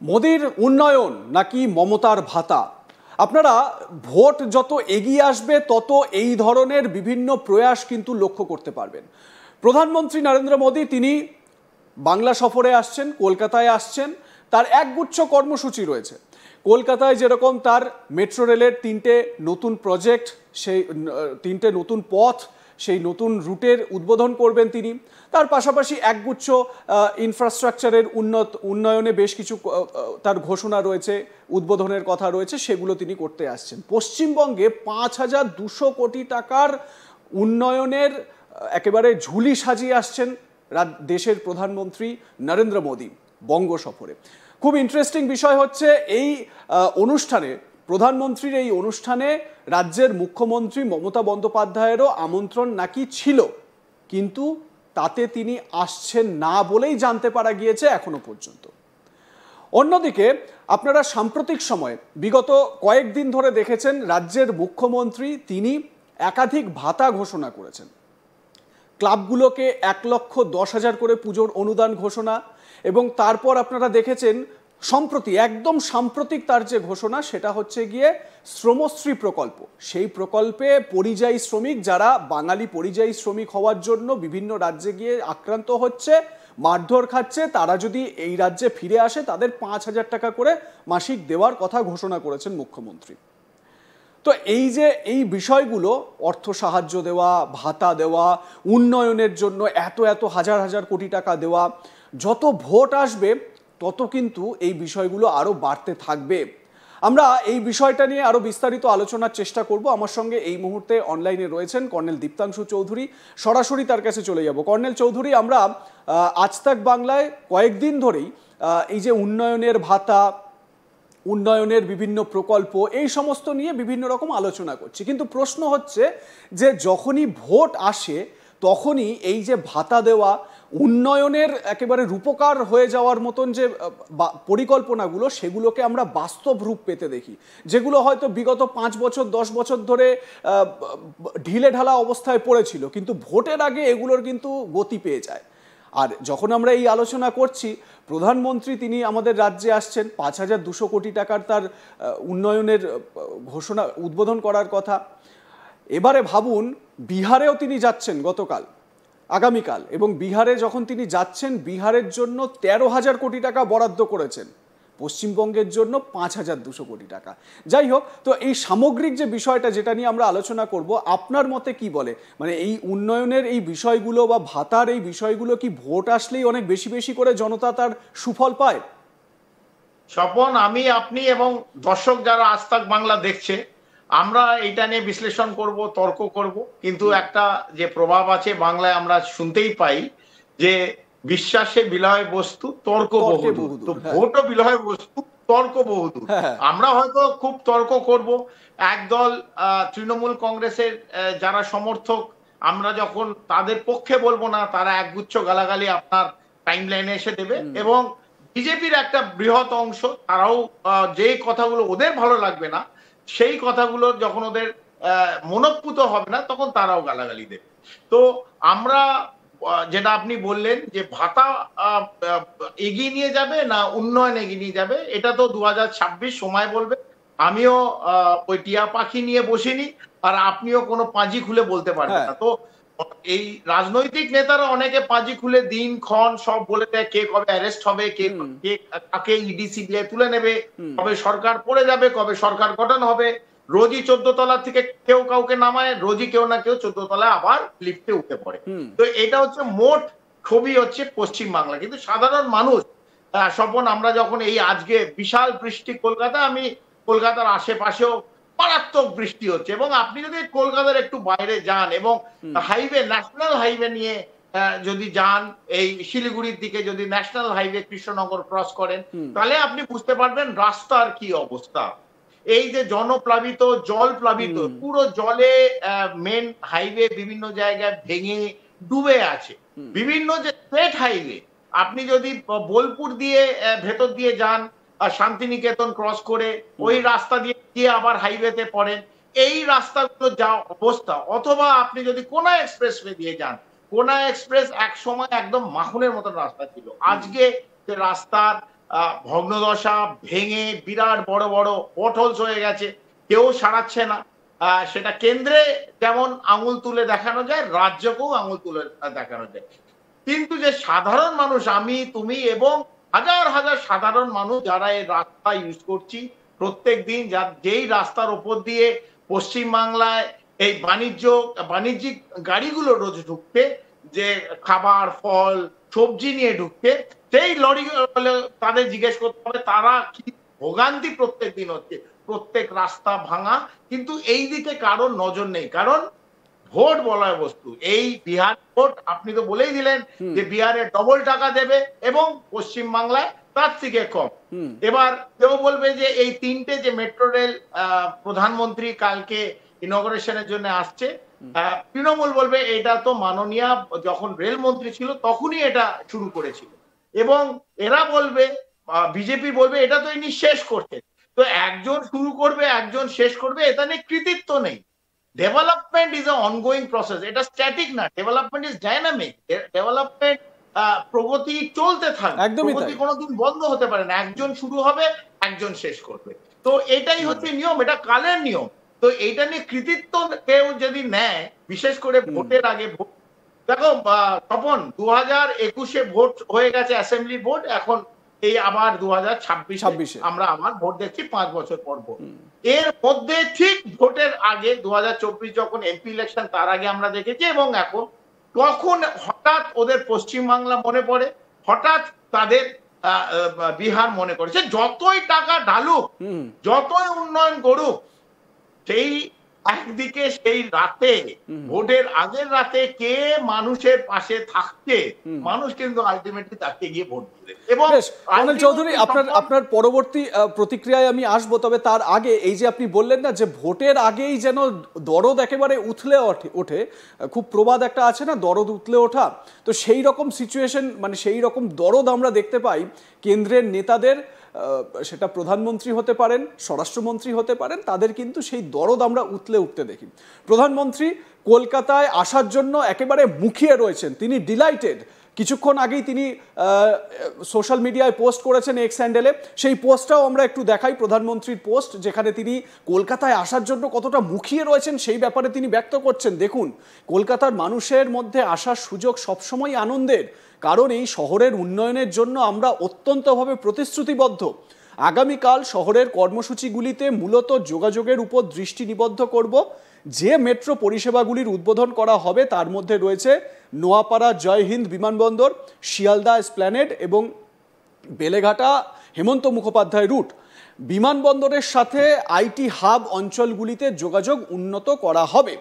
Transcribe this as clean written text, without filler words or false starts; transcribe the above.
মোদির উন্নয়ন নাকি মমতার ভাতা? আপনারা ভোট যত এগিয়ে আসবে তত এই ধরনের বিভিন্ন প্রয়াস কিন্তু লক্ষ্য করতে পারবেন। প্রধানমন্ত্রী নরেন্দ্র মোদী তিনি বাংলা সফরে আসছেন, কলকাতায় আসছেন, তার একগুচ্ছ কর্মসূচি রয়েছে। কলকাতায় যেরকম তার মেট্রো রেলের 3টে নতুন প্রজেক্ট, সেই 3টে নতুন পথ, সেই নতুন রুটের উদ্বোধন করবেন তিনি। তার পাশাপাশি একগুচ্ছ ইনফ্রাস্ট্রাকচারের উন্নয়নে বেশ কিছু তার ঘোষণা রয়েছে, উদ্বোধনের কথা রয়েছে, সেগুলো তিনি করতে আসছেন। পশ্চিমবঙ্গে 5,200 কোটি টাকার উন্নয়নের একেবারে ঝুলি সাজিয়ে আসছেন দেশের প্রধানমন্ত্রী নরেন্দ্র মোদী বঙ্গ সফরে। খুব ইন্টারেস্টিং বিষয় হচ্ছে এই অনুষ্ঠানে, প্রধানমন্ত্রীর এই অনুষ্ঠানে রাজ্যের মুখ্যমন্ত্রী মমতা বন্দ্যোপাধ্যায়েরও আমন্ত্রণ নাকি ছিল, কিন্তু তাতে তিনি আসছেন না বলেই জানতে পারা গিয়েছে এখনো পর্যন্ত। অন্যদিকে আপনারা সাম্প্রতিক সময়ে বিগত কয়েকদিন ধরে দেখেছেন রাজ্যের মুখ্যমন্ত্রী তিনি একাধিক ভাতা ঘোষণা করেছেন। ক্লাবগুলোকে 1,10,000 করে পুজোর অনুদান ঘোষণা, এবং তারপর আপনারা দেখেছেন সম্প্রতি, একদম সাম্প্রতিক তার যে ঘোষণা সেটা হচ্ছে গিয়ে শ্রমশ্রী প্রকল্প। সেই প্রকল্পে পরিযায়ী শ্রমিক, যারা বাঙালি পরিযায়ী শ্রমিক হওয়ার জন্য বিভিন্ন রাজ্যে গিয়ে আক্রান্ত হচ্ছে, মারধর খাচ্ছে, তারা যদি এই রাজ্যে ফিরে আসে তাদের 5,000 টাকা করে মাসিক দেওয়ার কথা ঘোষণা করেছেন মুখ্যমন্ত্রী। তো এই যে এই বিষয়গুলো, অর্থ সাহায্য দেওয়া, ভাতা দেওয়া, উন্নয়নের জন্য এত এত হাজার হাজার কোটি টাকা দেওয়া, যত ভোট আসবে তত কিন্তু এই বিষয়গুলো আরও বাড়তে থাকবে। আমরা এই বিষয়টা নিয়ে আরও বিস্তারিত আলোচনার চেষ্টা করব। আমার সঙ্গে এই মুহূর্তে অনলাইনে রয়েছেন কর্নেল দীপ্তাংশু চৌধুরী। সরাসরি তার কাছে চলে যাব। কর্নেল চৌধুরী, আমরা আজ তাক বাংলায় কয়েকদিন ধরেই এই যে উন্নয়নের ভাতা, উন্নয়নের বিভিন্ন প্রকল্প, এই সমস্ত নিয়ে বিভিন্ন রকম আলোচনা করছি, কিন্তু প্রশ্ন হচ্ছে যে যখনই ভোট আসে তখনই এই যে ভাতা দেওয়া, উন্নয়নের একেবারে রূপকার হয়ে যাওয়ার মতন যে পরিকল্পনাগুলো, সেগুলোকে আমরা বাস্তব রূপ পেতে দেখি, যেগুলো হয়তো বিগত 5 বছর 10 বছর ধরে ঢিলে ঢালা অবস্থায় পড়েছিল, কিন্তু ভোটের আগে এগুলোর কিন্তু গতি পেয়ে যায়। আর যখন আমরা এই আলোচনা করছি, প্রধানমন্ত্রী তিনি আমাদের রাজ্যে আসছেন, 5,200 কোটি টাকার তার উন্নয়নের ঘোষণা, উদ্বোধন করার কথা। এবারে ভাবুন, বিহারেও তিনি যাচ্ছেন গতকাল, আগামীকাল, এবং বিহারে যখন তিনি যাচ্ছেন, বিহারের জন্য 13,000 কোটি টাকা বরাদ্দ করেছেন, পশ্চিমবঙ্গের জন্য 5,200 কোটি টাকা। যাই হোক, তো এই সামগ্রিক যে বিষয়টা, যেটা নিয়ে আমরা আলোচনা করব, আপনার মতে কি বলে? মানে এই উন্নয়নের এই বিষয়গুলো বা ভাতার এই বিষয়গুলো কি ভোট আসলেই অনেক বেশি বেশি করে জনতা তার সুফল পায়? স্বপন, আমি, আপনি এবং দর্শক যারা আজ তাক বাংলা দেখছে, আমরা এটা নিয়ে বিশ্লেষণ করব, তর্ক করব, কিন্তু একটা যে প্রভাব আছে বাংলায় আমরা শুনতেই পাই যে বিশ্বাসে বিলয় বস্তু তর্ক বহুদূর। তো ভোটও বিলয় বস্তু, তর্ক বহুদূর। আমরা হয়তো খুব তর্ক করব। একদল তৃণমূল কংগ্রেসের যারা সমর্থক, আমরা যখন তাদের পক্ষে বলবো না, তারা একগুচ্ছ গালাগালি আপনার টাইমলাইনে এসে দেবে, এবং বিজেপির একটা বৃহৎ অংশ, তারাও যে কথাগুলো ওদের ভালো লাগবে না, সেই কথাগুলো যখন ওদের মনোপুত হবে না, তখন তারাও গালাগালি দেবে। তো আমরা, যেটা আপনি বললেন যে ভাতা এগিয়ে নিয়ে যাবে না উন্নয়ন এগিয়ে নিয়ে যাবে, এটা তো 2026 সময় বলবে। আমিও ওই টিয়া পাখি নিয়ে বসিনি, আর আপনিও কোনো পাঁজি খুলে বলতে পারবেন না। তো এই রাজনৈতিক নেতারা অনেকে পাঁজি খুলে দিন ক্ষণ সব বলে দেয়, কে কবে অ্যারেস্ট হবে, কে কাকে ইডি সিবিআই তুলে নেবে, কবে সরকার পড়ে যাবে, কবে সরকার গঠন হবে। রোজই 14 তলা থেকে কেউ কাউকে নামায়, রোজই কেউ না কেউ 14 তলায় আবার লিফটে উঠে পড়ে। তো এটা হচ্ছে মোট ছবি হচ্ছে পশ্চিম বাংলা। কিন্তু সাধারণ মানুষ, স্বপন, আমরা যখন এই আজকে বিশাল বৃষ্টি কলকাতা, আমি কলকাতার আশেপাশেও মারাত্মক বৃষ্টি হচ্ছে, এবং আপনি যদি কলকাতার একটু বাইরে যান এবং হাইওয়ে, ন্যাশনাল হাইওয়ে নিয়ে যদি যান, এই শিলিগুড়ির দিকে যদি ন্যাশনাল হাইওয়ে কৃষ্ণনগর ক্রস করেন, তাহলে আপনি বুঝতে পারবেন রাস্তার কি অবস্থা। এই যে জনপ্লাবিত, জল প্লাবিত, পুরো জলে মেন হাইওয়ে বিভিন্ন জায়গায় ভেঙে ডুবে আছে। বিভিন্ন যে স্টেট হাইওয়ে, আপনি যদি বোলপুর দিয়ে ভেতর দিয়ে যান, শান্তিনিকেতন ক্রস করে ওই রাস্তা দিয়ে গিয়ে আবার হাইওয়েতে পড়েন, এই রাস্তাগুলো যা অবস্থা। অথবা আপনি যদি কোনা এক্সপ্রেসওয়ে দিয়ে যান, কোনা এক্সপ্রেস এক সময় একদম মাখনের মতন রাস্তা ছিল, আজকে রাস্তার ভগ্নদশা, ভেঙে বিরাট বড় বড় পটহোলস হয়ে গেছে, কেউ সারাচ্ছে না। সেটা কেন্দ্রে যেমন আঙুল তুলে দেখানো যায়, রাজ্যকেও আঙুল তুলে দেখানো যায়, কিন্তু যে সাধারণ মানুষ, আমি তুমি এবং হাজার হাজার সাধারণ মানুষ যারা এই রাস্তা ইউজ করছি প্রত্যেক দিন, যেই রাস্তার ওপর দিয়ে পশ্চিমবাংলায় এই বাণিজ্যিক গাড়িগুলো রোজ ঢুকতে, যে খাবার, ফল, সবজি নিয়ে ঢুকতে, সেই লরি তাদের জিজ্ঞেস করতে হবে তারা কি ভোগান্তি প্রত্যেক দিন হচ্ছে, প্রত্যেক রাস্তা ভাঙা, কিন্তু এই দিকে কারোর নজর নেই। কারণ ভোট বলার বস্তু, এই বিহার ভোট আপনি তো বলেই দিলেন যে বিহারে ডবল টাকা দেবে এবং পশ্চিমবাংলায় তার থেকে কম। এবার কেউ বলবে যে এই তিনটে যে মেট্রো রেল প্রধানমন্ত্রী কালকে ইনগরেশনের জন্য আসছে, তৃণমূল বলবে এটা তো মাননীয় যখন রেলমন্ত্রী ছিল তখনই এটা শুরু করেছিল, এবং এরা বলবে, বিজেপি বলবে এটা তো ইনি শেষ করছে। তো একজন শুরু করবে, একজন শেষ করবে, এটা নিয়ে কৃতিত্ব নেই। Development is a ongoing process, এটা স্ট্যাটিক না, ডেভেলপমেন্ট ইজ ডাইনামিক। ডেভেলপমেন্ট, প্রগতি চলতে থাকবে, প্রগতি কোনোদিন বন্ধ হতে পারে না, একজন শুরু হবে, একজন শেষ করবে। তো এটাই হচ্ছে নিয়ম, এটা কালের নিয়ম। তো এইটা নিয়ে কৃতিত্ব কেউ যদি নেয়, বিশেষ করে ভোটের আগে, দেখো তপন, 2021-এ ভোট হয়ে গেছে, অ্যাসেম্বলি ভোট, এখন এই আবার 2026 আমরা আবার ভোট দেখছি 5 বছর পর ভোট। এর মধ্যে ঠিক ভোটের আগে 2024 যখন এমপি ইলেকশন, তার আগে আমরা দেখেছি, এবং এখন তখন হঠাৎ ওদের পশ্চিমবাংলা মনে পড়ে, হঠাৎ তাদের বিহার মনে করেছে। যতই টাকা ঢালুক, যতই উন্নয়ন করুক, সেই একদিকে সেই রাতে, ভোটের আগের রাতে কে মানুষের পাশে থাকছে, মানুষ কিন্তু আলটিমেটলি তাকে গিয়ে ভোট দেবে। এবং অনিল চৌধুরী, আপনার পরবর্তী প্রতিক্রিয়ায় আমি আসবো, তবে তার আগে এই যে আপনি বললেন না যে ভোটের আগেই যেন দরদ একেবারে উথলে ওঠে, খুব প্রবাদ একটা আছে না, দরদ উথলে ওঠা, তো সেই রকম সিচুয়েশন, মানে সেই রকম দরদ আমরা দেখতে পাই কেন্দ্রের নেতাদের, সেটা প্রধানমন্ত্রী হতে পারেন, স্বরাষ্ট্রমন্ত্রী হতে পারেন, তাদের কিন্তু সেই দরদ আমরা উঠতে দেখি। প্রধানমন্ত্রী কলকাতায় আসার জন্য একেবারে মুখিয়ে রয়েছেন, তিনি ডিলাইটেড। কিছুক্ষণ আগেই তিনি সোশ্যাল মিডিয়ায় পোস্ট করেছেন এক্স হ্যান্ডেলে, সেই পোস্টটাও আমরা একটু দেখাই, প্রধানমন্ত্রীর পোস্ট, যেখানে তিনি কলকাতায় আসার জন্য কতটা মুখিয়ে রয়েছেন সেই ব্যাপারে তিনি ব্যক্ত করছেন। দেখুন, কলকাতার মানুষের মধ্যে আসার সুযোগ সবসময় আনন্দের, কারণ এই শহরের উন্নয়নের জন্য আমরা অত্যন্তভাবে প্রতিশ্রুতিবদ্ধ। আগামীকাল শহরের কর্মসূচিগুলিতে মূলত যোগাযোগের উপর দৃষ্টি নিবদ্ধ করব। যে মেট্রো পরিষেবাগুলির উদ্বোধন করা হবে তার মধ্যে রয়েছে নোয়াপাড়া জয় হিন্দ বিমানবন্দর, শিয়ালদা এসপ্ল্যানেড এবং বেলেঘাটা হেমন্ত মুখোপাধ্যায় রুট। বিমানবন্দরের সাথে আইটি হাব অঞ্চলগুলিতে যোগাযোগ উন্নত করা হবে।